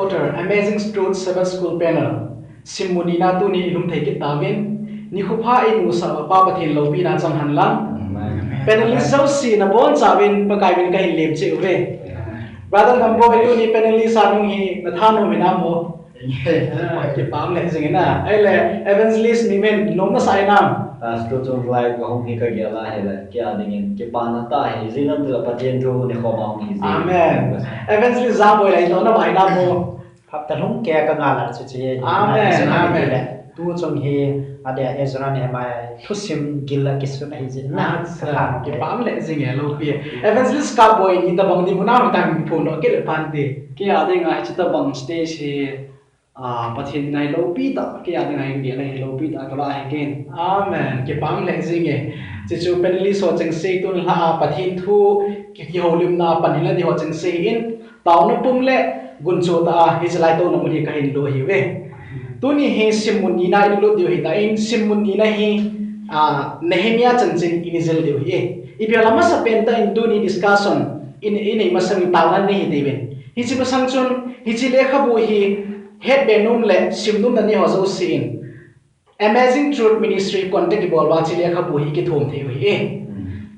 Quarter Amazing Truth Sabbath School Panel Simunina tu ni ilum thei kit tawin ni khupha in musa pa pathin lo pi na chang han lang panelist so si na bon chawin pakai bin kai lem che uve brother nambo tu ni panelist anung hi na thano mina mo ke pam le sing na ai le evangelist ni men nom na sai nam Sto chung lai ko hong hi ka gela hela kya dingin ke panata hi zinam tu patien tu ne khoma hong hi amen evangelist za boy lai to na bai na mo Hấp tận húng kè cái ngà là chị amen amen tu trong hi ada Ezra ne mai thusim gila kisun ai jin na ke pam le sing lo pi evangelist ka boy ni ta bang di muna mi tang phone no ke le pan de ke ade ngai chita bang stage hi pathin nai lo pi ta ke ade ngai nge lai lo pi ta kala hai ken amen ke pam le sing chi chu penli so cheng sei tun ha pathin thu ki holim na panila di ho cheng sei in taw na pum le gun chu ta hi chlai to na mu hi ka hin lo hi we tu ni he simun ni na lu dio hi ta in simun ni na hi Nehemia chanchin inizil dio hi e bia lama sa penta in tu ni discussion in ei masang taw na ni hi deven hi chi pasang chun hi chi lekha bu hi head benum le simnum na ni ho zo sin Amazing Truth Ministry contact bolwa chi lekha bu hi ki thom the hi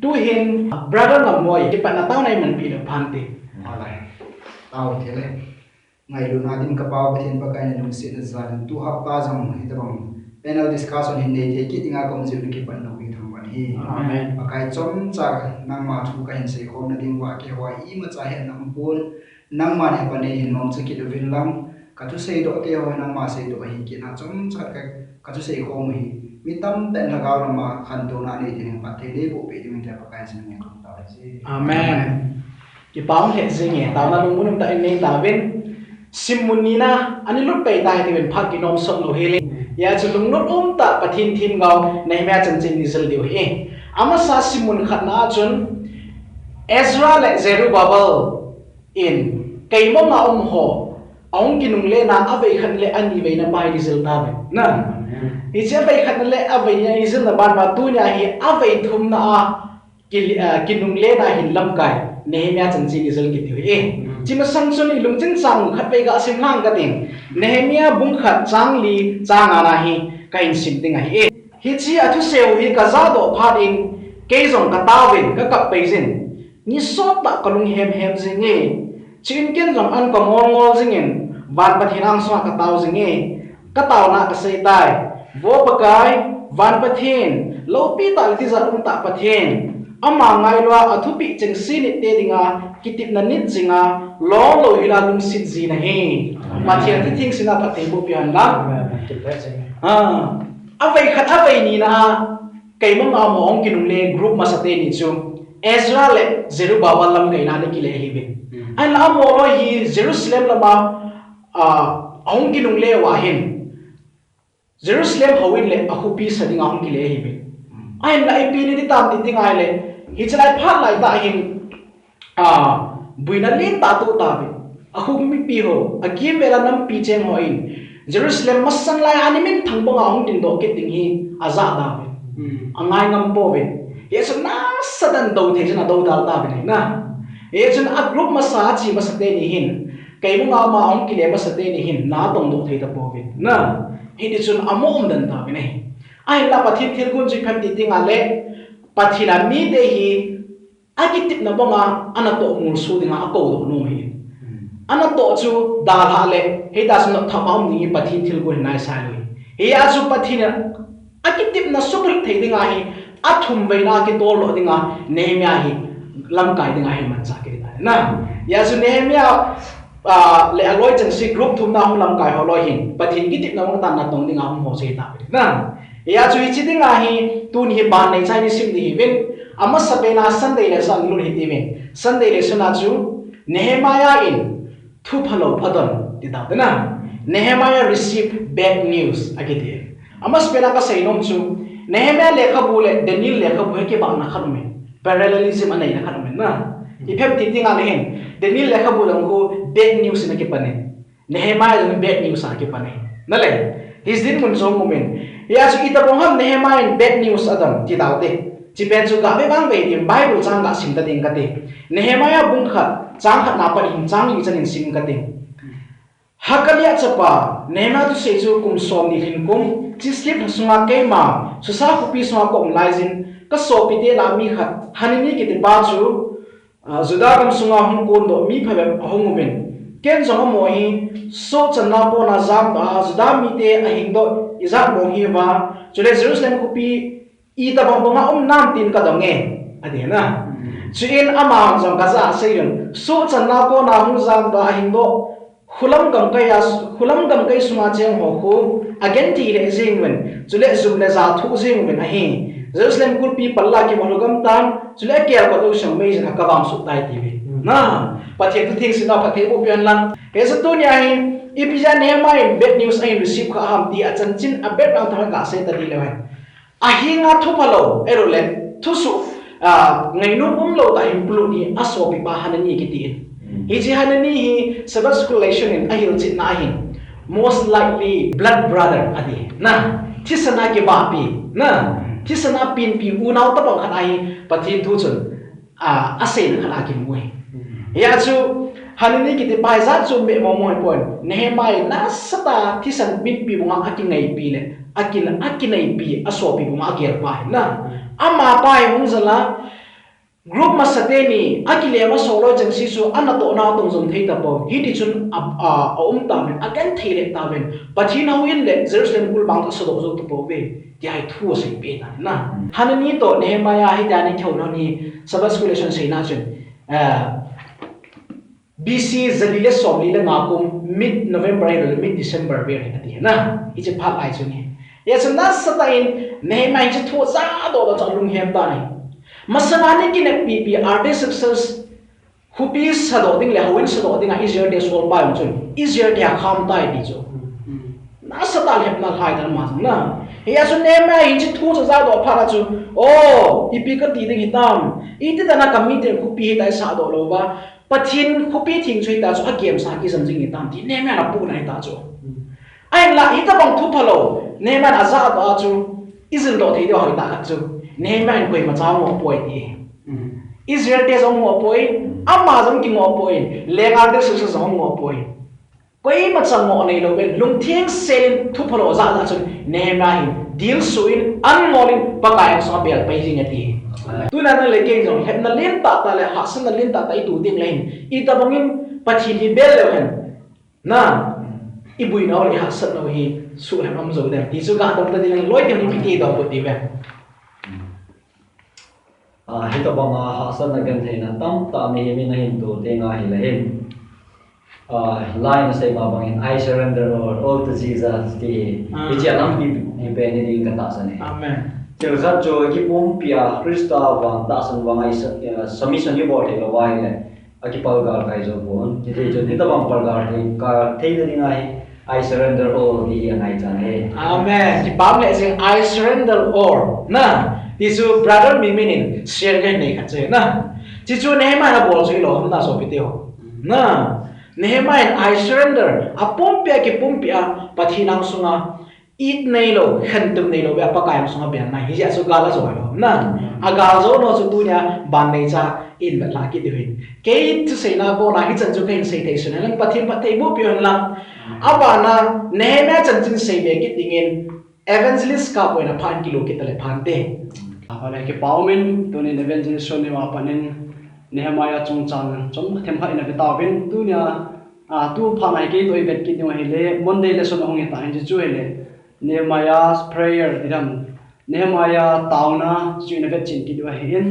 tu hin brother namoi ki pa na taw nai man pi le phante alai taw thele ngai lu na din ka paw pathin pa kai nung sin zan tu hapta jam hi tabang panel discussion hin nei the ki tinga kom jil ki pan no wi thang ban hi amen pakai chom cha nang ma thu ka hin sei khom na ding wa ke wa I ma cha he nang pun nang ma ne pa ne hin mong chi ki do vin lam ka tu sei do ke ho nang ma sei do hi ki na chom cha ka tu sei khom hi mi tam pen la ga ma khan do na ne tin pa the de bo pe ding ta pakai sin ne ko ta ji amen ki paung he sing e taw na lung mun ta in nei ta ven simunina ani lut pe tai ti ven phak ki nom som lo hele ya chu lung lut ta pathin thim gao nei ma chan chin ni sel dio he ama sa simun khat na chun Ezra le Zerubbabel in kaimo ma ho ong ki nung le na avei khat le ani ve na bai diesel ta ve na hi che bai khat le avei ni diesel na ban ma tu nya hi avei thum na ki nung le na hin lam kai Nehemia chan chin diesel ki dio he chima sang chun ilung ching chang khat pe ga sim hang ka ting Nehemia bung khat chang li chang ana hi ka in sim ting a hi hi chi athu seu hi ka za do phat in ke zong ka tawin ka kap pe jin ni sot ta kalung hem jing e chin ken zong an ka ngol jing in van pathin ang swa ka taw jing e ka taw na ka sei tai vo pakai van pathin lo pi ta ti za ta pathin ama ngai lo athu pi cheng si ni te dinga kitip na nit jinga lo lo ila lum sit ji na he pathian ti thing sina pa te bo pian la avei khat avei ni na kai ma ma mong kinung le group ma sate ni chu Ezra le Zerubbabel lam kai na le ki le hi be an la mo lo hi Jerusalem lama ong kinung le wa hin Jerusalem hawin le akhupi sadinga ong ki le hi be ai la ipi ni tam ti tingai le hi chalai phat lai ta hin buina lin ta tu ta be ahum mi pi ho akim mela nam pi cheng ho in Jerusalem masan lai animin thang bonga ong tin do ke ting hi aza da be angai ngam po be yesu na sadan do the jana do dal ta be na yesu a group masa chi masate ni hin kai bunga ma ong ki le masate ni hin na tong do the ta po be na hi di chun amom dan ta be ne ai la pathit thil gun chi pham ti tinga le pathila mi de hi agitip na bonga anato mur su dinga ako do no hi anato chu dal ha le he da sun thamam ni pathi thil gun nai sai lui he a chu pathina agitip na subul thei dinga hi athum veina ki tol lo dinga Nehemia hi lam kai dinga hi man cha ke na ya chu Nehemia le aloi chang si group thum na hum lam kai ho lo hin pathin gitip na mong tan na tong dinga hum ho se ta na ya chu chi dinga hi tun hi ban nei chai ni sim ni ven ama sapena Sunday le sang lu hi ti ven Sunday le suna chu Nehemiah in thu phalo phadon ti ta na Nehemiah received bad news agiti ama spela ka sei nom chu Nehemiah lekha bu le Daniel lekha bu ke ba na khanume parallelism anai na khanume na ifem ti tinga le hen Daniel lekha bu lang ko bad news na ke pane Nehemiah le bad news a ke pane na le his din mun so moment ya chu ita bong ham Nehemiah bad news adam ti daute chi pen chu ga be bang be ti Bible chang ga sim ta ding ka te Nehemiah bung khat chang khat na pa in chang li chan in sim ka te hakalia chapa nema tu se chu kum som ni hin kum chi slip sunga ke ma susa kupi sunga ko laizin ka so pi de la mi khat hanini ki te ba chu zuda kam sunga hum kon do mi phabe hong men ken zonga mo hi so channa po na zam da zuda mi te a hin do iza mo hi wa chule Jerusalem kupi I ta bang bonga nam tin ka donge ade na chuin ama jong ka za seyon so channa ko na hung zam da hin do khulam gam kai sunga cheng ho ko again ti le jing wen chule zum le za thu jing wen a hi Jerusalem kul pi palla ki monogam tan chule ker ko do shang mei jang ka wang su tai ti we na pathe tu thing sina pathe bo pian lang he sa tu nya hi ipija ne mai bad news ai receive kha ham ti a chan chin a bad ang thang ka se ta di le wen a hi nga thu palo erole thu su ngai nu lo ta implu ni aso pi pa hanani ki ti Hiji hanani hi sabab speculation in ahil chit na ahin most likely blood brother adi na thisana ke bapi na thisana pin pi unau ta bang khanai pathin thu chun asen khana ki mui ya chu hanani ki te pai za chu me mo moi pon nehemai na sata thisan bin pi bunga akingai pi le akinai pi aso pi bunga aker pa na ama pai hung zala group masateni akile ma solo jangsi su anato na tong zom thei ta bo hi ti chun ta men again thei ta men pathina win le Jerusalem kul bang so do zo to bo be ti ai thu se be na hanani to Nehemiah hi ta ni thau no ni sabas speculation sei na chen BC zalile somli le ngakum mid November or mid December be ati na hi che phat ai chu ni ya chun na satain Nehemiah che thu za do da chalung hem ta ni masanani ki ne pp rt success hupi sado ding le hawin sado ding a easier days all by chun easier dia kham tai di jo na sata lep na hai dan ma na ya sun ne ma in chi thu za do phara chu o pp ka ti ding hitam I ti dana committee hupi dai sa do lo ba pathin hupi thing chui ta chu a game sa ki sam jing hitam ti ne ma na pu nai ta chu ai la I ta bang thu phalo ne ma na za ba chu izin do thei do hoi ta chu Nehemiah koi ma chaw mo poi ti Israel te zong mo poi amma zong ki mo poi lengar de su zong mo poi koi ma chang mo nei lo be lung thieng sel thu phalo za za chun Nehemiah deal suin an molin pa kai so bel pai jing ati tu na le ke zong heb na len ta le ha san na len ta I tu ding len I ta bangin pathi ni bel le hen na ibui na ri ha san no hi su hem am zo de ti su ga dom ta ding loi ke ni pi do ko ti ve hita banga hasan na gan thei na tam ta mi mi na hin tu te nga hi la hin line na say ma bangin I surrender all to Jesus ti ichi alam pi ni pe ni ding ka ta sa ni amen til khat jo ki pum pia Krista wang ta san wang ai submission ni bo te lo wai le aki pal gar kai jo bon ti te jo hita bang pal gar thei ka thei ni ngai I surrender all ti ngai cha he amen ki bam le sing I surrender all na Tisu brother mi minin share cái này cả chơi na Tisu Nehemiah là bol chơi lo hôm na so video na Nehemiah I surrender a pompia ki pompia pathinang sunga it nei lo khantum nei lo ba pa kai sunga bian nai hi so gala so lo na agal zo no su tu nya ban nei cha in ba la ki dihin ke tu sei na bo na hi chan chu kain sei thei sun lang pathin pathei bo pion lang aba na Nehemiah chan chin sei be ki tingin evangelist ka poina phan kilo ki tale phan te Hale ke paumin tunin evangelist shoni ma panin Nehemiah chung chang chom them kha ina beta vin tu nya tu pha mai ke to ivet ki no hele monday lesson hong ta hin chu hele Nehemiah's prayer diram Nehemiah tauna chu ina vet chin ki do hin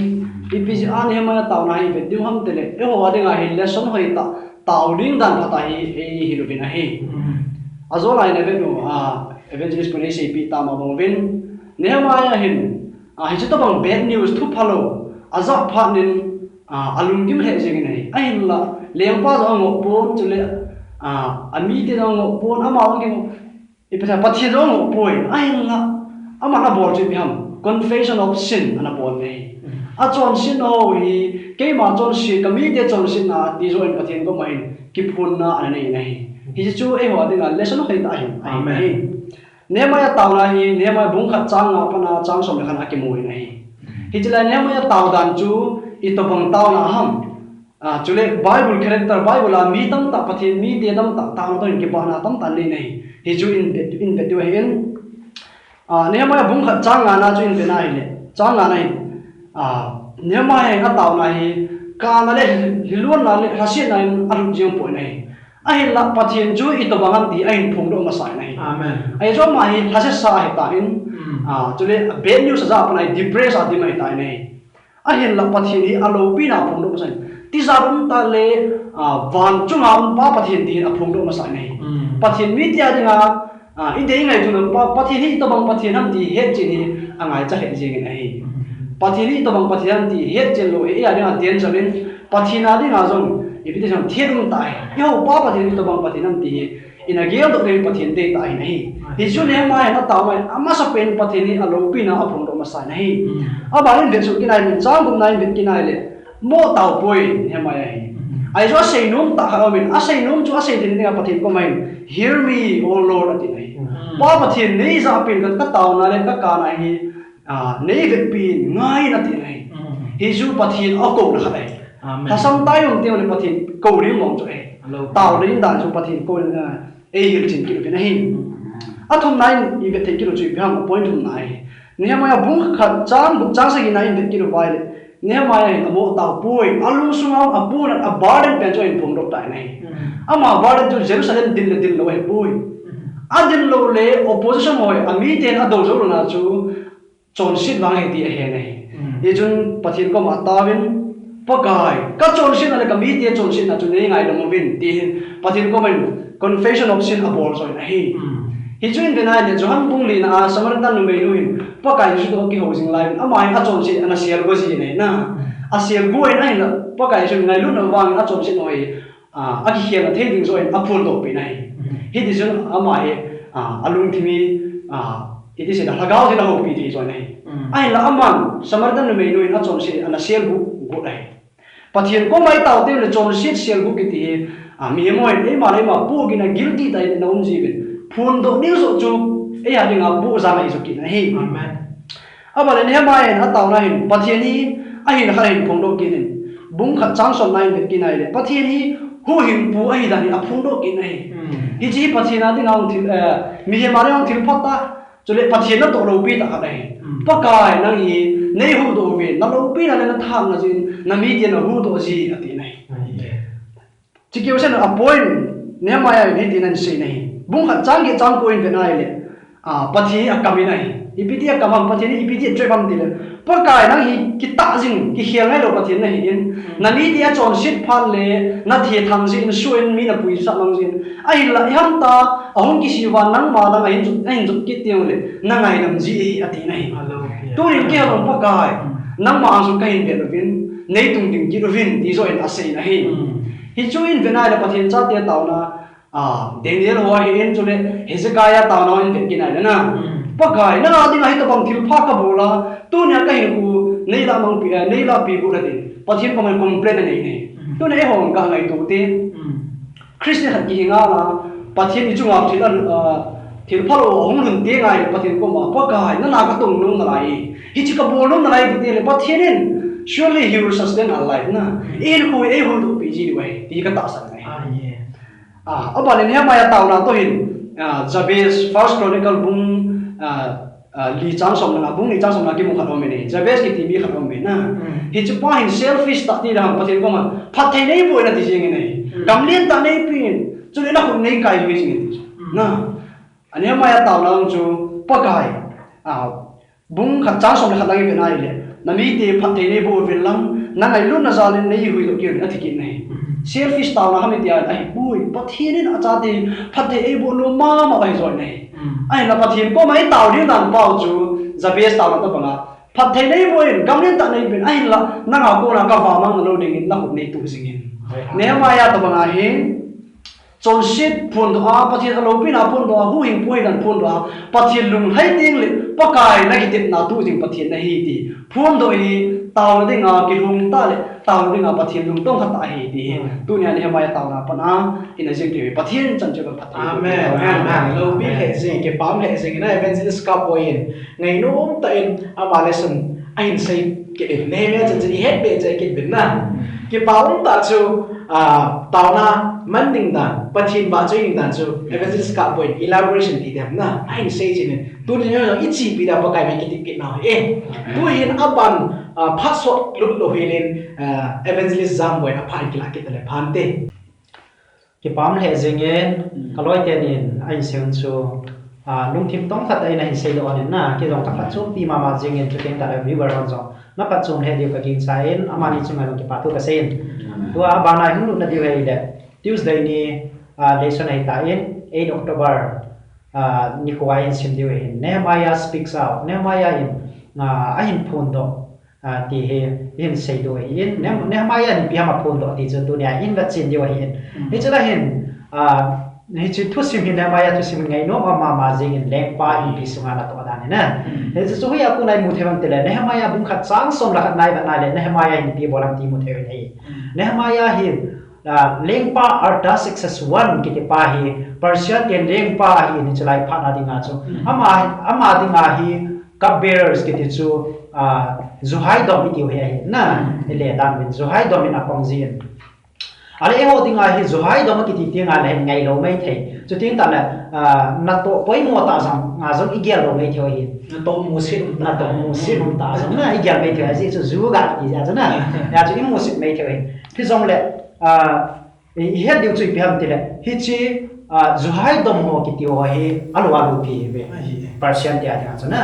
ipis Nehemiah tauna hi vet du ham tele e ho adinga hi lesson hoi ta tauling dan pata hi lu bin hi azola ina vet no evangelist pone se pi ta ma bong vin Nehemiah hin hi chu bang bad news thu phalo aza phanin alung kim he jeng nei ai la leng pa zo ngo pon chule ami te zo ngo pon ama ngo kim ipasa pathi zo ngo poi ai la ama na bol chu biham confession of sin ana bol nei a chon sin ho hi ke ma chon si kami te chon sin na ti zo in pathin ko mai ki phun na ana nei nei hi chu e ho dinga lesson khai ta hin amen Nehemiah tau na hi Nehemiah bung khat chang na pana chang som khan akimoi na hi hijla Nehemiah tau dan chu itopang tau na ham chule Bible character Bible la mi tam ta pathin mi te tam ta ta to in ke ba na tam ta le nei hi chu in bet we hin Nehemiah bung khat changa na chu in be na ile changa na hin Nehemiah nga taw na hi ka na le hiluan na le hasin na in alu jiang po nei ai la pathin chu i to bangan ti ai phung do ma sai nei Amen. ai jo ma hi hase sa hi ta in chule bad news za pa nai depress adi mai ta nei ai la pathin hi alo pi na phung do ma sai ti za bum ta le van chung am pa pathin ti a phung do ma sai nei pathin mi tia dinga in de ngai chu pathin hi to bang pathin ham ti het chi ni angai cha het jing nei pathin hi to bang pathin ti het chen lo e ya dinga tian chalin pathin a dinga zong invitation thierum tai yo pa pathin hi to bang pathin ham ti in a gel do de pathin te tai nei hi chu ne mai na ta mai ama sa pen pathin hi alo pi na a phung do ma sai nei a ba len ve chu kinai min chang bum nai vit kinai le mo tau poi ne mai ai ai jo sei num ta ha min a sei num chu a sei din nga pathin ko mai hear me o lord ati nei pa pathin nei za pin ka tau na le ka na hi nei vet pin ngai na ti nei hi chu pathin a ko na hai ta sam tai yong te le pathin ko ri mong chu e tau le dan chu pathin ko na e hil chin ki pe nei a thum nai i vet te ki ru chu bi ham point thum nai Nehemiah bung khat chang sa gi nai vet ki ru vai le Nehemiah amo tau poi alu sungam apun a burden pe join phung dok tai nei ama burden to Jerusalem din lo he poi adin lo le opposition hoi ami ten a do zo na chu chon sit wang he ti he nei ye jun pathin ko ma tawin pakai ka chon sit na ka mi te chon sit na chu nei ngai lo win ti pathin ko men confession of sin abol so na hi hi chu in denai le johan bung li na samartan nu mei nu hin pakai ju do ki ho jing lai amai a chon sit ana sial go ji nei na a sial go ai nai la pakai ju ngai lu na wang a chon sit noi a ki hian a the ding zo in a phun do pi nai hi di jun amai alung thimi it is a hagao de la ho pi ti zo nei ai la aman samartan nu mei nu in a chon sit ana sial go nai pathian ko mai tau te le chon sit sial go ki ti mi moi ei ma pu gi na guilty tai na um ji bin phun do ni so chu e ya dinga bu za mai so ki na hi Amen. aba le ne mai na taw na hin pathian hi a hin kha hin phung do ki nin bung kha chang son nai vet ki nai le pathian hi hu hin pu a hi da ni a phung do ki nai hi ji pathian a dinga thil mi he ma le ong thil phata chu le pathian na to ro pi ta nai pa kai na hi nei hu do ve na lo pi na le na tham na jin na mi ti na hu do ji ati nai chi ki osen a point ne mai ai ni tin an sei nai bung khat chang ge chang point ve nai le pathi a kami nai ipiti a kamam pathi ni ipiti tre bam dile pa kai na hi ki ta jing ki hial ngai lo pathi na hi in na ni dia chon sit phan le na thi tham jin suin mi na pui sa mang jin ai la ham ta ahong ki siwa nang ma la ai ju ki tiang le na ngai nam ji ati nai tu ri ke ro pa kai nang ma su kai ve lo vin nei tung ding ki ro vin ti zo in asei na hi hi chu in ve nai la pathin cha te taw na Daniel hoa hi in chu le Hezekiah taw na in ve ki nai na pakai na adi ngai to bang thil pha ka bola tu nya ka hi ku nei la mang pi nei la pi ku la din pathin ko man complain nei nei tu nei hong ka ngai tu te Christian hat ki nga na pathin ni chu ngap thil pha lo hong hun te ngai pathin ko ma pakai na ka tung nung na lai hi chi ka bol nung na lai ku te le pathin in surely he will sustain our life na in ko e ho do pi ji wai ti ka ta sa ngai aba le ne ma ya taw na to hin Jabez first chronicle bung li chang som na bung li chang som na ki mu khat om ne Jabez ki ti mi khat om me na hi chu pa hin selfish ta ti ram pathin ko ma phat thai nei boi na ti jing nei kam lien ta nei pin chu le na khu nei kai wi jing ti na ane ma ya taw na chu pa kai bung khat chang som na khat lang ve na ile na mi ti phat thai nei boi vel lam na ngai lu na za le nei hui lo ki na ti ki nei selfish taw na hami ti ai bui pathin in acha ti phat thai ei bo lo ma bai zo nei ai na pathin ko mai taw din dan pau chu Jabez taw na ta banga phat thai nei boin gamlen ta nei bin ai la na nga ko na ka wa mang lo ding in na hu nei tu singin ne ma ya ta banga hi chon sit phun do pathin lo pin a phun do hu hing poi dan phun do pathin lung hai ting le pakai na ki tit na tu jing pathin na hi ti phun do hi taw na ding a ki lung ta le taw na ding a pathin lung tong khat ta hi ti tu nya ne ma ya taw na pa na in a jing ti pathin chan che ba pathin Amen. Lo bi he jing ke pam he jing na evangelist ka point ngai no ta in amaleson ain sei ke ne me chen he be je ke bin na ki paung ta chu tauna man ding dan pathin ba chu ing dan chu evangelist ka point elaboration ti dem na ai sei chin tu ni yo ichi pi da pa kai me ki ti na tu hin aban phasot lut lo hilin evangelist zam boy apha ki la ki tele phante ki pam le zingen kaloi te nin ai seun chu lung thim tong khat ai na hi sei lo an na ki dong ka phat chu pi ma zingen chu teng ta la viewer on zo na pat chung he dio ka king sain amani chung along ki patu ka sein tua ba na hunu na dio he de Tuesday ni lesson ai ta in 8 October ni ko ai sim dio he Nehemiah speaks out Nehemiah in ahin phun do ti he in sei do in Nehemiah ni pi ma phun do ti chu tu nia in va chin dio he ni chu la hin ni chu thu sim hin Nehemiah thu sim ngai no ma jing in lek pa in pi sunga na to da ne na ni chu hu ya ku nai mu thewang tele Nehemiah bung khat sang som la khat nai ba na le Nehemiah in pi bolang ti mu thewe nei Nehemiah hi lengpa Artaxerxes 1 ki pa hi Persia ke lengpa hi ni chalai pha na dinga chu ama dinga hi cupbearers ki chu Zuhai dom ti he na ele dan min Zuhai dom in apong zin ale emo dinga hi Zuhai dom ki ti tinga le ngai lo mai thei chu ting ta le na to poi mo ta sam nga zong igel lo mai thei hi to mu sit na to mu sit ta zong na igel mai thei ji chu zu ga ti ja na ya chu mu sit mai thei thi zong le he diu chui pi ham ti le hi chi Zuhai dom ho ki ti ho hi alwa lu pi be Persian dia ja chu na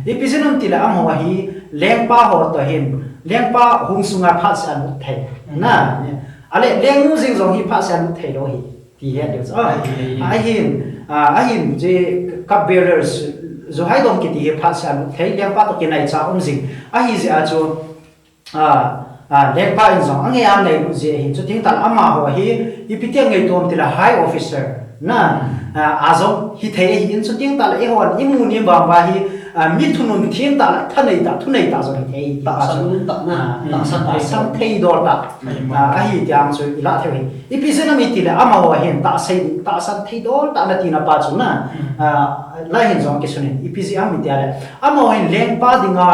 ipisinum ti la am ho hi lengpa ho to him lengpa hung sunga pha san thei na ale lengmu jing zong hi pha san thei lo hi ti he diu a hin je cup bearers Zuhai dom ki ti pha san thei lengpa to ki nai cha jing a hi je a chu lengpa in zong ange an nei lu je hi chu ting tal ama ho hi ipitiang ngai tom ti la high officer na azong hi thei hi chu ting tal e hon imu ni ba ba hi mi thunun thien ta thanei ta thunei ta zo thei ta san ta na ta san thei dor ta a hi tiang chu ila thei ipisena mi ti la ama ho hen ta sei ta san thei dor ta na ti na pa chu na la hin zong ke sunin ipisi am mi ti ala ama ho hen leng pa dinga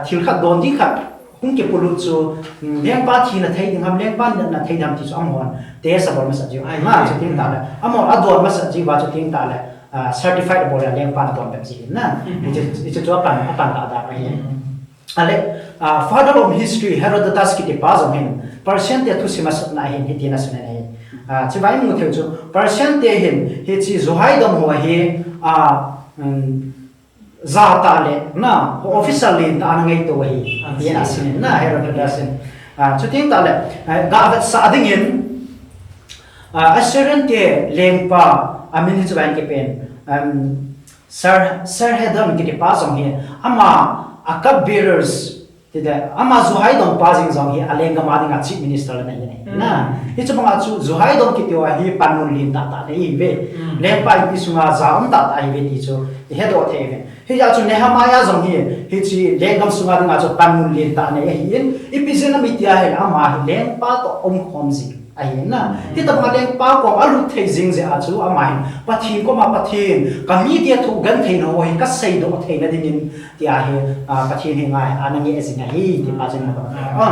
thil khat don ding khat hung ke pulu chu leng pa thi na thei ding ham leng pa na thei dam ti chu am hon te sa bor ma sa ji ai ma chu tin ta la ama ador ma sa ji wa chu tin ta la certified board leng pan ton pepsi na it's a pan ta da mai ale father of history Herodotus ki pas of him Persian te thusimas na hin hitina sune nei chibai mu theu chu Persian te hin hi chi Zuhai dom ho hi za ta le na officially ta ngai to hi yana sine na Herodotus chu ting ta le ga sa ding in Assyrian te lengpa amin chu ban ke pen sir hedam ki pa song hi ama akab bearers ti da ama Zuhai dom pa jing song hi alenga ma ding chief minister la nei na hi chu bang chu Zuhai dom ki tiwa hi panun lin ta ta nei ve le pa ki sunga zaam ta ta hi ve ti chu he do the ve hi ja chu Nehemiah song hi chi lengam sunga ding chu panun lin ta nei hi in ipizena mi tia he ama hi leng pa to khom ji ai na ti ta ma leng pa ko alu thei jing je a chu amai pathin ko ma pathin ka mi dia thu gan thei no hi ka sei do thei na ding ti a he pathin hi ngai anangi esinga hi ti pa jeng ma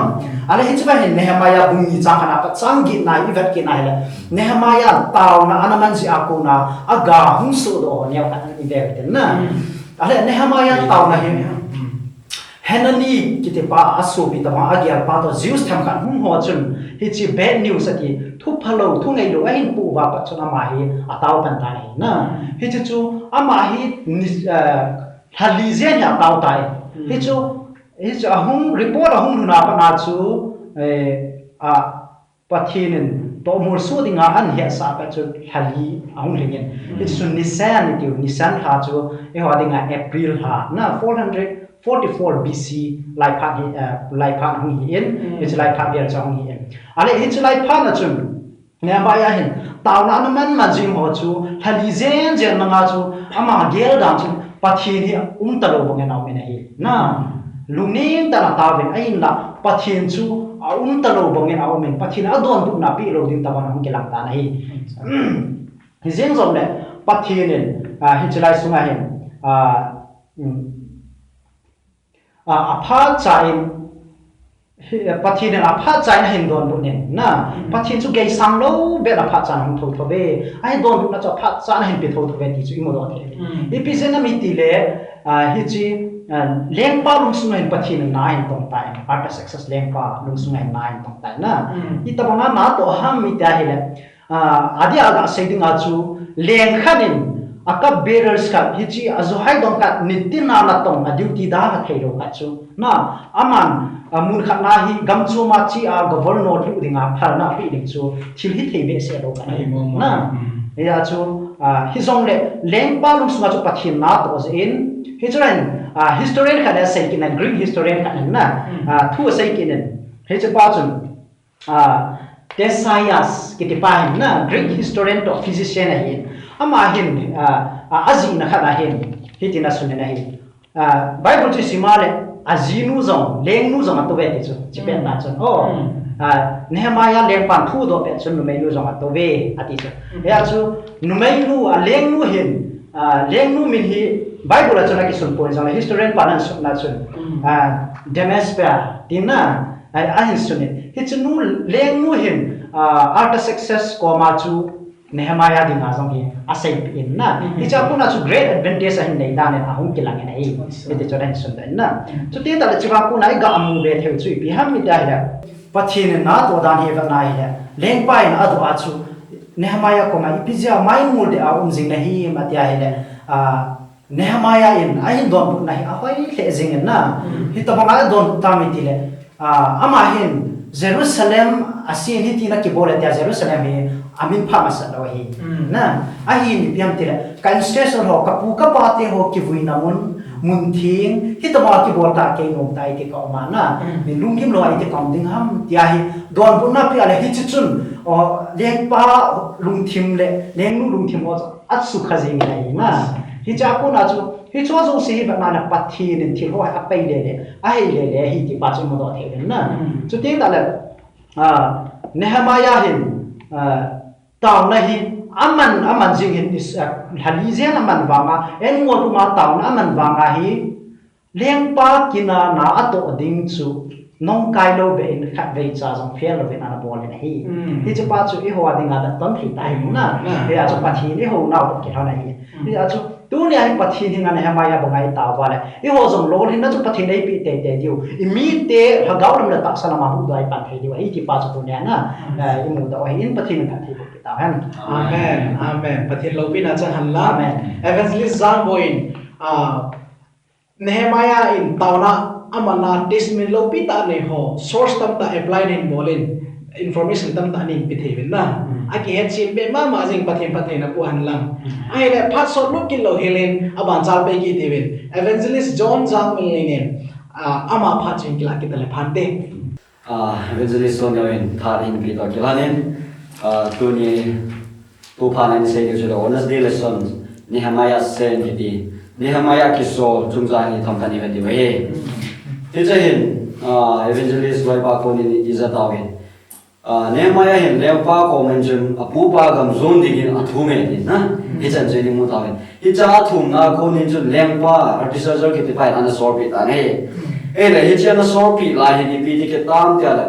ala hi chuba hen Nehemiah bung ni cha kana ka chang gi nai i vat ki nai la Nehemiah taw na anaman si ako na aga hung su do ne ka i ve na ala Nehemiah taw na hi Hanani kiti pa asu pi tama agyal pa to Zeus tham kan hung ho chun hi chi bad news ati thu phalo thu ngai lo ain pu wa pa chuna ma hi ataw kan ta nei na hi chu ama hi halizia nya taw tai hi chu hung report hung na pa na chu pathinin to mur su dinga an he sa pa chu hali hung lingen hi chu Nisan ha chu e ho dinga April ha na 444 BC lai phan hung hi in it's lai phan dia chong hi in ale it's lai phan na chun ne ba ya hin taw na man man jing ho chu hali zen jen nga chu ama gel dam chu pathin hi ta lo bang na me hi na lungning ta na ta ven ai na pathin chu ta lo bang na o men pathin a don bu na pi lo din ta ban hung ke lang ta na hi hi zen zom le pathin in hi chlai sunga hin apha chain pathin na pha chai na hin don bu nen na pathin chu gei sang lo be la pha chan hong tho tho be ai don bu na cha pha chan hin pe tho tho be ti chu imo do the ipi se na mi ti le hi chi leng pa lung sung hin pathin na hin tong tai art success leng pa lung sung hin na hin tong tai na i ta banga na to ham mi ta hi le adi aga setting a chu leng khanin aka bearers ka hi chi azu hai dong ka nitin na la tong a duty da ka thei ro ka chu na aman mun khat na hi gam chu ma chi a governor lu dinga phar na pi ding chu thil hi thei be se ro ka na ya chu hi zong le leng pa lung sung chu pathin na to ze in hi chuan historian ka da sei kin Greek historian ka na thu sei kin hi chu pa chu Thesias kitipahin na Greek historian to physician ahin ama hin azi na khana hin hitina sunena hin Bible chi simale azinu zong lengnu zong to be chu chipen na chon Nehemiah leng pan thu do pe chun numei nu zong to be ati chu ya chu numei nu lengnu hin lengnu min hi Bible chona ki sun point zong historian panan na chun Demespia tinna ahin sunin hi chunu lengnu hin art success koma chu Nehemiah ding azong hi asai in na hi cha puna chu great advantage ahin nei dan a hung kilang nei ite chodan sun dan na chu te ta chi ba puna ga amu be theu chu bi ham mi da hi pathin na to dan hi va na hi leng pai na adu a chu Nehemiah ko ma ipizia mai mul de a jing na hi ma tia hi le Nehemiah in ahin don pu na hi a hoi le jing na hi ta ba don ta mi ti le ama hin Jerusalem asin hi tina ki bole tia Jerusalem hi amin phama sa lo hi na ahi ni piam tira kan station ho kapu ka pa te ho ki vui na mun thing hi to ma ki bol ta ke no tai ti ka ma na min lungim lo ai ti kam ding ham tia hi don bu na pi ale hi chun leng pa lung thim le leng nu lung thim o at su kha jing lai na hi cha ko na chu hi cho zo si ba na pathi nin thi ho a pai le ai le hi ti pa chu mo do the na chu te ta le Nehemiah hin tao na hi aman jing hin is halizian aman wanga en mo tu ma tao na aman wanga hi leng pa kina na ato ding chu nong kai lo be in khat ve cha jong fiel lo ve na bol ni hi chu pa chu i ho ding a da ton thi tai na he a chu pa thi ni ho na to ke na hi hi a chu tu ni ai pa thi ni na Nehemiah ba ngai tao ba le i ho jong lo hin na chu pa thi nei pi te te diu i mi te ha gaw lam la ta sa na ma hu dai pa thi diu hi ti pa chu tu ne na i mu da in pa thi ni pa thi Amen. Amen. Pathin lopi na chan han la. Evangelist Zang boin. Nehemiah in tauna amana testimony lopi ta ne ho source tam ta apply nin bolin information tam ta nin pithe na. Aki het sim be ma jing pathin na ku han lang. Ai le phat sot lu kin lo helen aban chal pe ki devin. Evangelist John Zang mil ne ama phat jing kila ki tale phante. Evangelist John Gawin thar in bi to kilanen tu ni tu phanan se ni chu honest day lesson Nehemiah sen ki Nehemiah ki so chungza ni thom thani ven di we ti che hin evangelist loi pa ko ni iza tawin Nehemiah hin le pa ko men jun apu pa gam zon digin athume ni na hi chan je ni mu tawin hi cha thum na ko ni jun leng pa artisan ki ti pai an sor pi ta ne le hi chen sor pi la hi ni pi ti ke tam tia la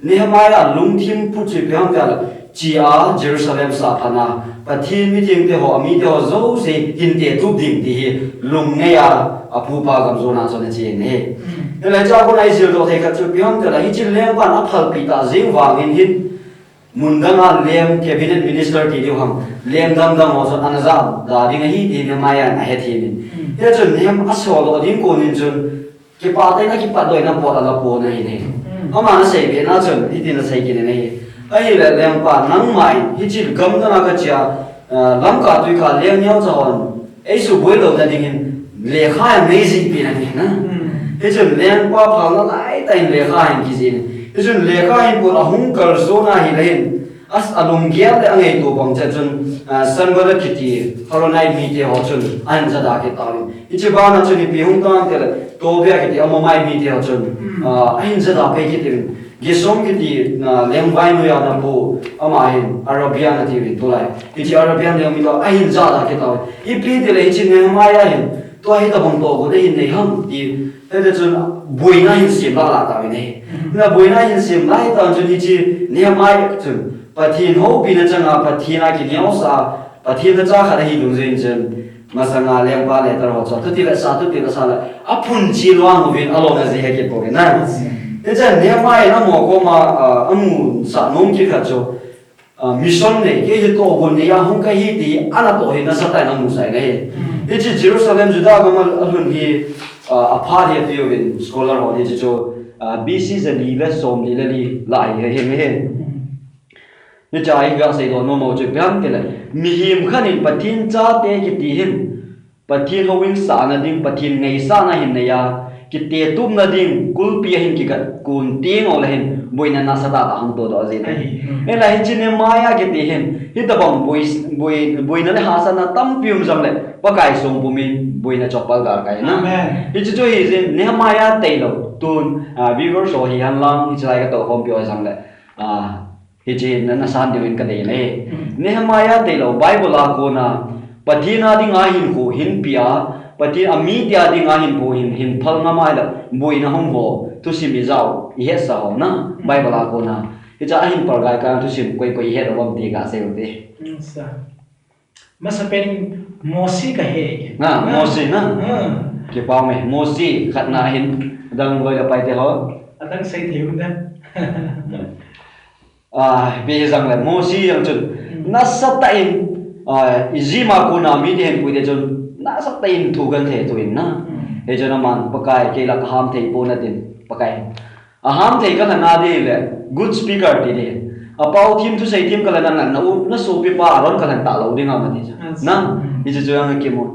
Nehemiah lungthim pu chi pyang tia la chia Jerusalem sa thana pathin meeting te ho ami te ho zo se hin te tu ding ti lung ne ya apu pa gam zo na so ne chi ne le cha ko nai sil do the ka chu pyam te la hi chin leng pa na phal pi ta jing wang in hin mundanga lem cabinet minister ti diu ham lem dam ho so an za da ding hi ti ne ma ya na he thi min he chun nem aso do ding ko nin chun ki pa te na ki pa doi na po la po na hi ne ama na sei be na chun hi ti na sei ki ne ne ai le lem pa nang mai hi chi gam na ka chia lam ka tui ka lem nyao chawon ai su boi lo na ding in le kha amazing pi na ni na hi chun lem pa phal na lai tai le kha hin ki jin hi chun le kha hin pu a hung kar zo na hi lein as alum gyal le angai to bang cha chun san ba ki ti haronai mi te ho chun an ja da ke ta ni hi chi ba na chun pi hung ta te to bia ki ti amo mai mi te ho chun an ja da pe ki ti Gisom kiti na lembay no ya na po amahin Arabian na TV tulay. Iti Arabian yung mito ahin zada kita. Ipi tila ichi Nehemiah hin tôi hay tập bóng tổ của đây hình này không thì thế là chun buổi nay hình xiêm la tao này là buổi nay hình xiêm lại tao chun đi chi nè mai chun và thiên hậu pin là chẳng à và thiên ai cái nhau sa và thiên là cha khá hi đúng rồi chun mà sang à lem ba lệ tao họ cho thì là sa là apun chi loang của viên alo là gì hay cái bộ cái này thế chân nè mai nó mò có mà amu sa nông kia khát cho mission này cái gì to buồn này không cái gì thì anh là tổ hình nó sát tại nó muốn sai này thế chỉ Jerusalem Judah có mà hơn thì apart here tiêu viên scholar họ thì cho BC dân đi lên xóm đi lên đi lại cái hình này như trái găng xây đồ nó màu chụp bám cái này mi hiểm khăn hình bát thiên cha te cái tí hình bát thiên hậu vinh sản là đinh bát thiên ngày sa na hình này à cái te tụm là đinh cul pia hình cái cun tiếng ở là hình bồi na nasa ta hàng tổ đó gì này nên là hình chỉ nên maya cái tí hình hít tập bằng bồi na hasa na tam pium rằng lại và cái sông của mình bồi na chọc gar cái na hít chỉ cho hình nên maya tây lo tuôn viewers so hi han lang hít lại cái tổ home pio rằng lại hít chỉ na san điều cái này này nên maya tây lo Bible là cô na pathina ding a hin ko hin pia pati ami dia ding a hin ko hin phal nga mai la boi na hom ho tu sim mi zau i he sa ho na Bible la ko na hi cha hin par gai ka tu sim koi koi he ro bam ti ga se ro te sa masa pen mosi ka he na mosi na ke pa me mosi khat na hin dang loi la pai te ho adang sai thiu da be jang la mosi yang chun na sa ta in izima ko na mi de hen pui de chun na sa ta in thu gan the tu in na he chun man pakai ke la ham thei po na din pakai ham thei ka na de le good speaker ti de apau thim thu sei thim ka la na na so pi pa ron ka la ta lo ding ma ti na hi chu yang ke mo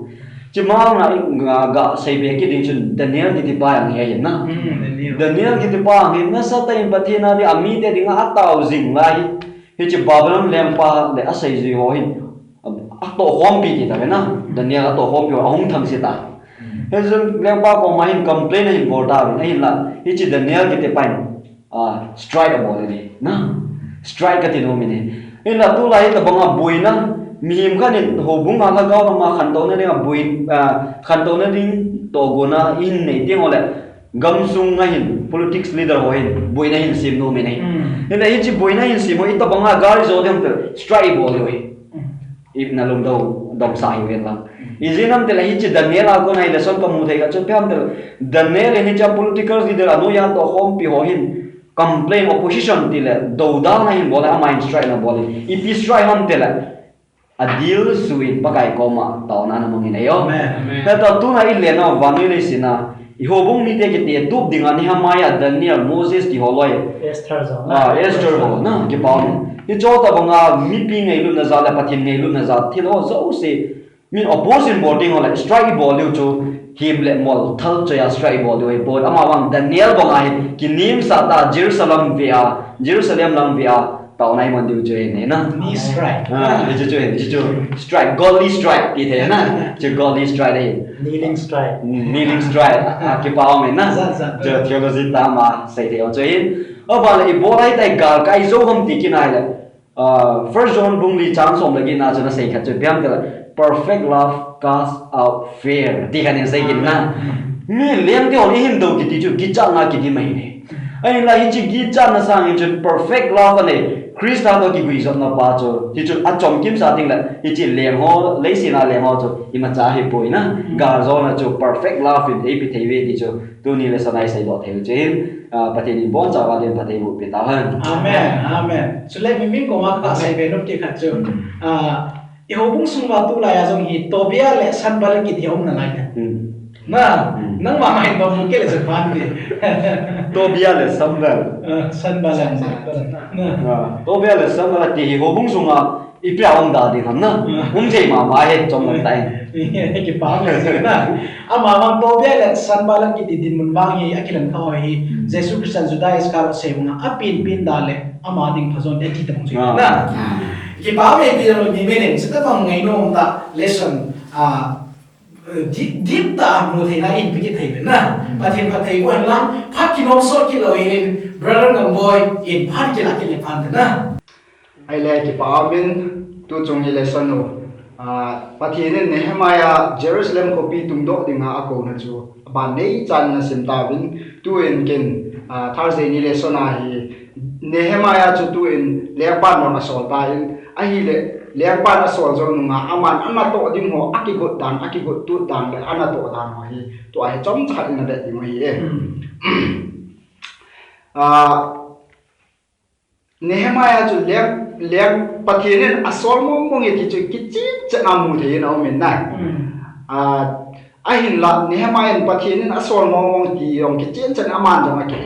chi ma na ga sei be ki ding chun Daniel ti pa yang he na Daniel ki ti pa ngi na sa ta in pathina di ami de ding a tau jing lai hi chi Babylon lem pa le a sei ji ho hin to hom pi ti ta na Daniel to hom pi ahung thang si ta he jun lem pa ko ma hin complain hin bor da ni hin la hi chi Daniel ki ti pa strike abo ni na strike ka ti no mi ni hin la tu lai ta banga bui na mi him kha ni ho bung ma la ga ma khan to ne bui khan to ne ding to go na in nei ti ngole gam sung nga hin politics leader ho hin bui na hin sim no mi nei hin la hi chi bui na hin sim ho ita banga gar zo dem strike bo lo if na lung do dom sa hi wen la izinam te la hi chi Daniel a ko nai lesson pa mu thei ka chu pyam te Daniel ni cha political leader anu ya to hom pi ho hin complain opposition ti le do da na hin bola ma strike na bola if strike ham te la a deal suin pa kai ko ma ta na na mong ni yo ta to tu na i le na wa ni le sina i ho bung mi te ke te tup ding ani ha ma ya Daniel Moses ti ho loi Esther zo Esther ho na ke pa ni cho ta banga mi pi ngai lu na za la pathin ngai lu na za thilo zo se min opposition boarding ola strike ball lu chu him le mol thal cho ya strike ball lu board ama wang Daniel banga ki nim sa ta Jerusalem lang via tao nai mon diu che ne na ni strike chu strike godly strike ti the na chu godly strike dai kneeling strike ki pao me na jo theology ta ma sai de o che o ba le bo lai tai ga kai zo hom ti ki nai le first John bung li chang som lagi na chuna sai khat chu biam de perfect love casts out fear ti kan sai kin na mi lem ti on hin do ki ti chu ki cha na ki di mai ne ai la hi chi ki cha na sang chu perfect love ne Krista to ki gui zot na pa cho ti chu a chom kim sa ting la hi chi lem ho le si na lem ho chu i ma cha hi poi na ga zo na chu perfect love in ap thei ve ti chu tu ni le sanai sai do theu che pathe ni bon cha wa len pathe bu pe ta han amen so let me min ko ma ka sai ve no ki khat chu i ho bung sung wa tu la ya jong hi Tobia le Sanballat ki thi om na lai na nang ma mai no mu ke le zakwan ni Tobia le Sanballat Tobia le Sanballat ti ho bung sung a i pya om da di ham na thei ma he chom na tai ki pa na ama wang Tobia le Sanballat ki ti din mun wang hi akilan kha hi Jesus Christian Judah iskar se bunga apin da le ama ding phazon de ki tam chu na ki pa me ti ro ni meaning sa ta bang ngai no ta lesson deep ta mu thei na in pi thei na pathin pa thei wan lang phat ki nom so ki lo in brother ngam boy in phat ki la ki le phan na ai le ki pa min tu chung hi lesson no pathian Nehemiah Jerusalem copy tungdo dinga ako na chu ba nei chan na simtawin tuin ken Thursday ni lesson hi Nehemiah chu tuin lepan no asol tain ahi le lepan asol jong nga aman ana to ding ho akigot tu dan le ana to dan ho hi to ai chom chat na de ding hi Nehemiah chu lek pathian asol mong ngi chu kichi chanamu the na men na ahin la Nehemiah pathian asol mong ti yong kichi chan aman jong ake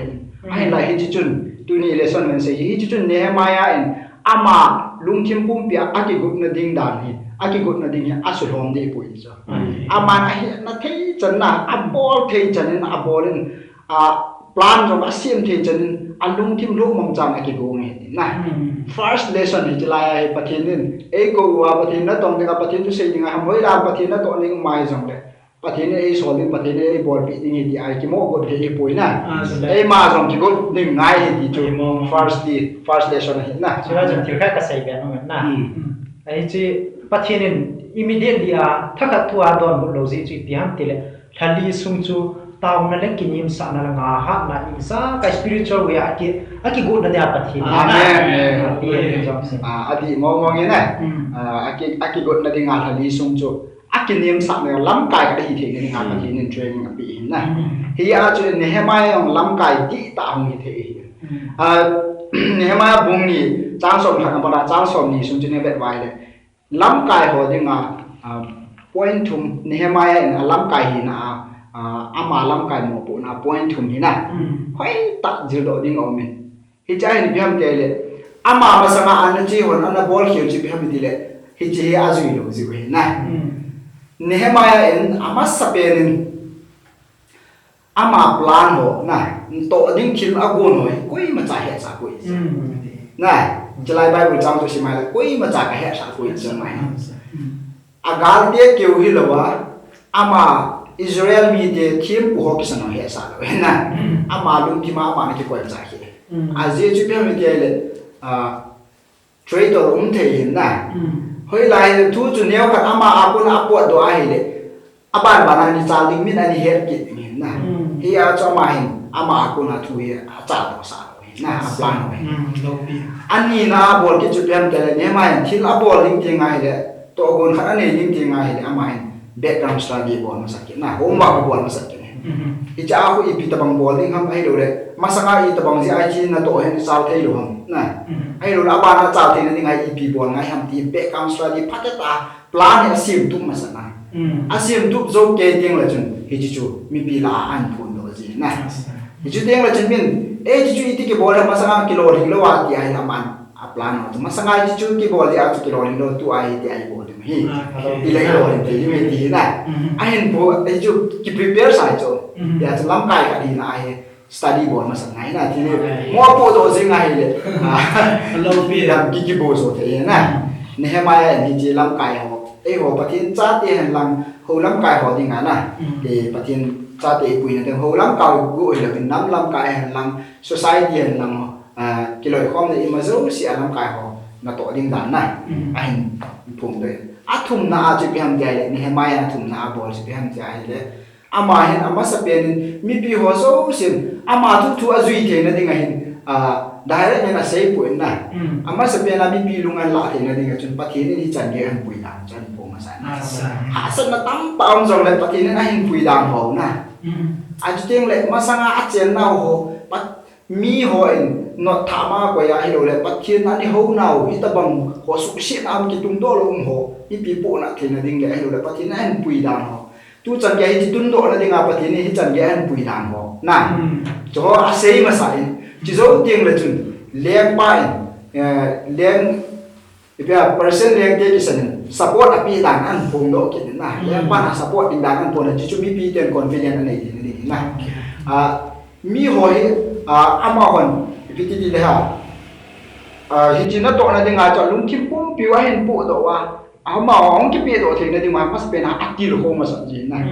ahin la hi chun tu ni lesson men se hi chun Nehemiah in ama lungthim pum pia aki gut na ding dan hi aki gut na ding asul hom de pui so aman ahi na thei chan na abol thei chan na abolin plan jong asim thei chan alung thim lu mong chang aki go nge na first lesson hi chlai pathian e ko wa pathian na tong de pathian tu sei dinga hamoi la pathian na to ning mai jong de pathian e solin pathian e bol pi ding di ai ki mo go de pui na e ma jong ki go ning ngai di chu first lesson hi na chira jam thil kha ka sai ga no na ai chi pathian immediately thakat thua don bu lo ji chi piam tile thali sung chu tao na le kinim sa na nga ha na isa ka spiritual way aki go na dia pathian amen adi mo nge na aki go na ding thali sung chu akinim sa na lam kai ka hi the ni nga pathian training a pi na hi a chu Nehemiah ong lam kai ti ta hong hi the Nehemiah bung ni chang som thang ba chang som ni sung chu ne vet wai le lam kai ho ding point thum Nehemiah in lam kai hi na ama lam kai mo pu na point thum hi na hoi ta jil do ding om men hi chai ni biam te le ama ma sama an chi hon an bol khiu chi biam di le hi chi a zui lo ji we na Nehemiah in ama sapenin ama plan ho na to ding khil agun hoi koi ma cha he sa koi na jalai bible chang to simai la koi ma cha ka he sa koi chang mai agal te keu hi lawa ama Israel mi de thim pu ho kisan he sa lo na ama lum ti ma ma na ki koi cha hi aje chu pe mi de le trade the hin na hoi lai thu chu neo khat ama apun apot do a hi le aban bana ni cha ling min ani her ki min na hi a cha ma hin ama akun a thu hi a cha do sa na a plan ho ani na bol ki chu pem te le ne ma hin thil a bol ling ti ngai le to gon khat ani ling ti ngai le ama hin background study bol ma sakit na homework bol ma sakit hi cha hu i pi ta bang bol ling ham ai do le masanga i ta bang ji ai chi na to hen sao thei lo ham na ai lo la ba na cha thei na ding ai pi bol ngai ham ti background study phatata plan asim tu masana asim tu zo ke ting la chun hi chu mi pi la an phun do ji na hi chu ting la chun min e chu iti ke bol masanga kilo ring lo wa ti ai la man a plan no masanga hi chu ki bol ya chu kilo ring lo tu ai ti ai bol hi ilai lo ti mi ti na ai hen bo ai chu ki prepare sai cho ya chu lam kai ka di na ai study bol masanga na ti le mo po do jing ai le lo pi lam ki bo so te na Nehemiah ni ji lam kai ho e ho pathin cha ti han lam ho lam kai ho ding na ke pathin cha ti pui na ho lam kai gu le bin nam lam kai han lam society han lam ki loi khom ne ima zo si lam kai ho na to ding dan na ai phum de a thum na a chi piam jai Nehemiah thum na bol chi piam jai le ama hin ama sa pen mi pi ho so sim ama thu a zui the na ding hin direct na sei pu na ama sa pen mi pi lungan la the na ding chun pathin ni chan ge han pui dan chan po ma sa na ha san na tam paum jong le pathin na hin pui dan ho na a chu teng le ma sanga a chen na ho pat mi ho in no thama ko ya hi lo le pathin na ni ho nau hi ta bang ho su si am ki tung do lo ho i pi po na the na ding le hi lo le pathin na hin pui dan ho tu chan ge hi tun do na ding a pathin ni hi chan ge han pui dan ho na cho a sei ma sa chỉ dấu tiếng là chun liang pai liang ipia person liang te kisan support api dan an phung do kin na liang pa na support ding dan an pon chi chu mi pi ten confident an nei ni na mi hoi ama hon pi ti le ha hi chi na to na ding a cho lung kim pum pi wa hen pu do wa ama ong ki pi do thei na ding ma pas pe na ati lo ho ma sa ji na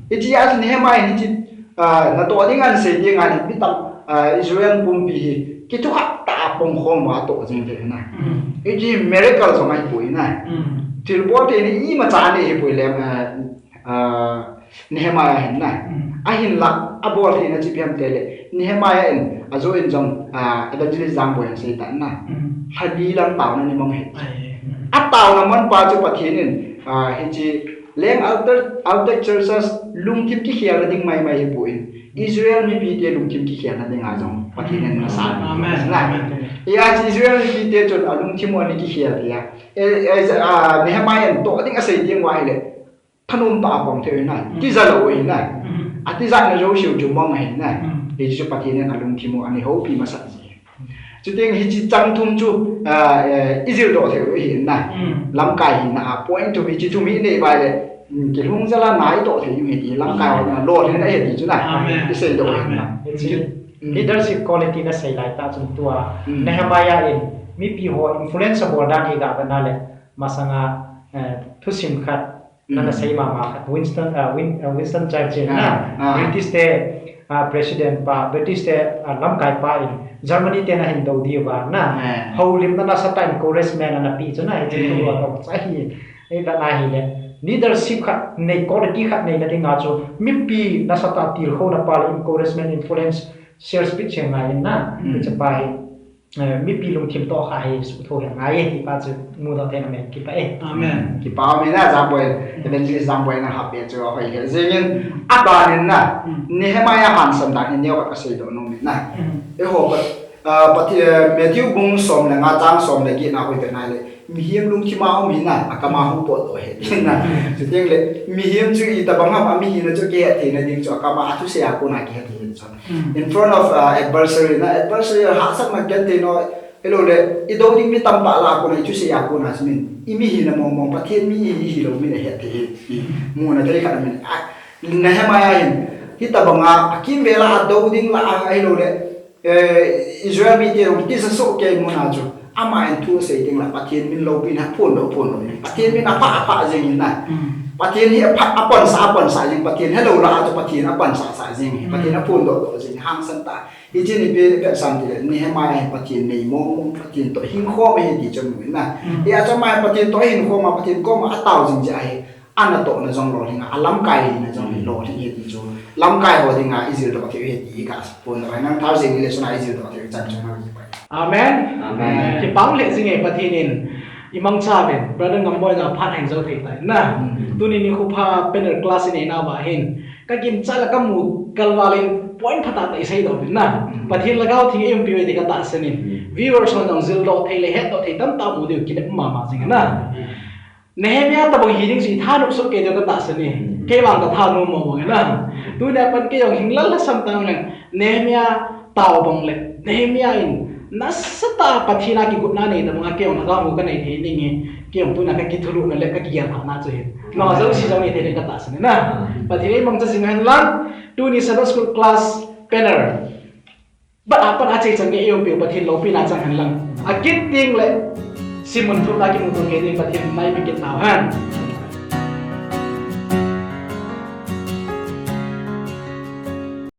chi as ne mai ni chi na to ding an se ding an pi tam Israel pumpi ki tu khat ta pong khom wa to jing de na e ji miracle so mai pui na til bo te ni I ma cha ni pui lem Nehemiah hin na a hin la abol thi na chi piam te le Nehemiah in azo in jong evangelist jang bo se ta na hadi lang taw na ni mong he a taw na man pa chu pathin in hi chi leng altar churches lung kim ki khial ding mai mai puin Israel mi pi te lung kim ki khial na ding a jong pathin na sa amen ya chi Israel mi pi te chon alung kim ani ki khial ya Nehemiah to ding a sei ding wa le thanum ta pom the na ti za lo in na ati za na jo shiu ju mong hin na hi chu pathin na alung kim ani ho pi ma sa chu ting hi chi chang thum chu Israel do the hin na lam kai hin na point to hi chi tu mi nei ba le ki hung za la nai to the yu hi ti lam kai na lo hin na he ti chu na ti sei do hin na leadership quality na sei lai ta chung tua Nehemiah in mi pi ho influence bo dan hi ga bana le masanga thusim khat na sei ma khat Winston Churchill na British te president pa British te lam kai pa in Germany te na hin do di ba na holim na sa time congressman na pi chu na hi chu lo to cha hi e da na hi le leadership khat nei quality khat nei na ding a chu mi pi na sa ta tir kho na pa in congressman influence share speech ngai na cha pa hi mi pi lung thim to kha hi su tho ya ngai hi pa chu mu da thena me ki pa amen ki pa me na jang boy evangelist jang boy na ha pe chu ho hi zengin adan na Nehemiah han sam da ni yo ka sei do no me na e ho pati Matthew bung som na nga tang som le gi na ho te na le mi hiam lung chi ma ho mi na akama hu po do he na chu ting le mi hiam chu I ta bang ha mi hi na chu ke the na ding chu akama ha tu se a ko na ke the in front of adversary ha sak ma ke te no hello le I do ding mi tam pa la ko na chu se a ko na smin I mi hi na mong pathian mi hi lo mi na he the mu na te kha min Nehemiah in hi ta bang akim vela do ding la hello le Israel mi te ro ti sa so ke mu na chu ama en thu se ting la pathian min lo bin ha phun lo pathian min apa jeng na pathian hi apon sa jeng pathian hello la to pathian apon sa jeng pathian phun do jeng hang san ta I chi ni be ka san ti Nehemiah pathian nei mo pathian to hin kho me ti chon na ya cha mai pathian to hin kho ma pathian ko ma ataw jeng ja ai ana to na jong lo hinga alam kai na jong lo ti ti chu lam kai ho dinga Israel to pathian ti ka pon ra nang thau jeng le sona Israel to pathian chan chon na amen ki pang le jing e pathinin imang cha ben brother ngamboy na phan hang zo thei tai na tuni ni khu pha panel class ni na ba hin ka kim cha la ka mu kalwalin point phata tai sei do na pathin lagaw thi em pi de ka ta senin viewers on dong zil do thei le het do thei tam ta mu de ki de ma ma jing na Nehemiah ta bang hiding si tha nuk so ke de ka ta seni ke wang ka tha nu mo na tu na pan ke yong hinglal la sam tang Nehemiah taw bang le Nehemiah in nasata pathina ki gutna nei da mga keu na ga mu ka nei the ningi keu tu na ka ki thulu na le ka ki ya na chu he no zo si zo ni the ka ta sne na pathina mang cha sing han lan tu ni Sunday school class banner ba apa na chei chang ge eu pe pathin lo pi na chang han lang a kit ting le simon thu la ki mu tu ke ni pathin nai bi ke ta han